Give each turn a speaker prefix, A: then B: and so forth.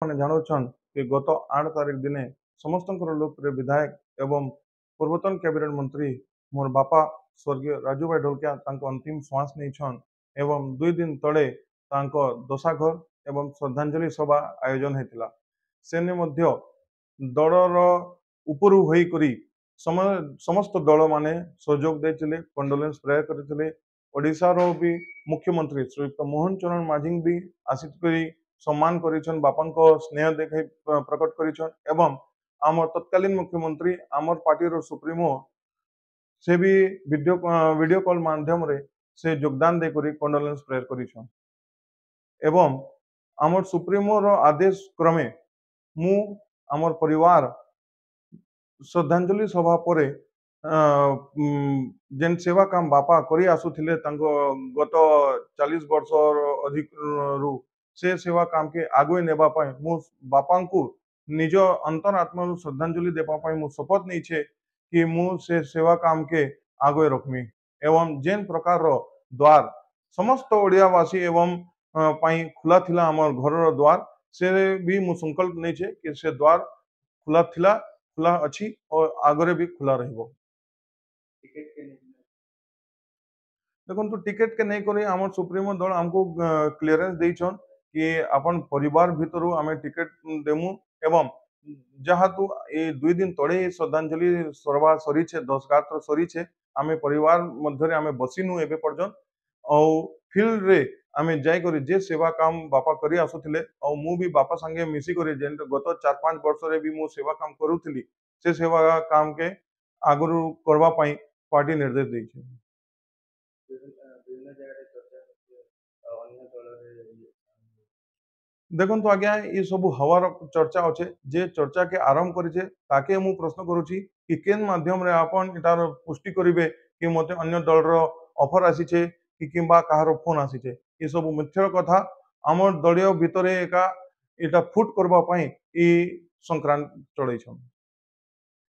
A: आपने जानूछन कि गत 8 तारीख दिने समस्त लोकप्रिय विधायक एवं पूर्वतन कैबिनेट मंत्री मोर बापा स्वर्गीय राजू भाई ढोलकिया अंतिम श्वास नहीं एवं 2 दिन तले दशाघर एवं श्रद्धांजलि सभा आयोजन होता सेने मध्य दलर उपरू होई करी समस्त दल माने सहयोग देते कंडोलेंस प्रेयर करते ओडिशार भी मुख्यमंत्री श्रीयुक्त मोहन चरण माझी भी आसिक सम्मान करिछन बापा स्नेह देखे प्रकट करिछन एवं आम तत्कालीन मुख्यमंत्री आमर पार्टी रो सुप्रीमो से भी वीडियो कॉल माध्यम रे से योगदान दे करी कंडोलेंस प्रेयर करिछन एवं आमर सुप्रीमो रो आदेश क्रमे मु आमर परिवार श्रद्धांजलि सभा पर जेन सेवा काम बापा करी आसुथिले गत 40 वर्ष अधिक रु से सेवा काम के आगे नेबा पाई मु बापा को निज अंतरात्मा श्रद्धांजलि देबा पाई मु शपथ नहीं छे कि मु से सेवा काम के आगे रखमी एवं जेन प्रकार रो द्वार समस्त ओडियावासी एवं पाई खुला थिला हमर घर रो द्वार से भी मु संकल्प नहीं छे कि से द्वार खुला थिला खुला अच्छी और आगे भी खुला रहिबो देखो टिकेट के नहीं करी आम सुप्रीमो दल आमको क्लीयरेंस देछन कि अपन परिवार भितर आम टिकेट देमु एवं जहाँ तू ये 2 दिन तले श्रद्धांजलि सभा सरी 10 सरी आम परिवार मध्य आम बसीनु एबे पर्यंत और फील्ड रे आम जाई करी जे सेवा काम बापा करी आसुथिले और मु भी बापा संगे मिसी करी जे गत 4-5 वर्ष रे भी मु सेवा काम करूथिली से सेवा काम के आगु करबा पाई पार्टी निर्देश देछि देखो तो आज्ञा ये सब हवार चर्चा अच्छे जे चर्चा के आरंभ करिछे ताके मु प्रश्न करूची कि केन माध्यम रे आपन इटार पुष्टि करिवे कि मते अन्य दल रो ऑफर आसीछे कि किंबा कहारो फोन आसीछे ये सब मिथ्या कथा हमर दलीय भितरे एका एटा फुट करबा पई ई संक्रांत चलैछन।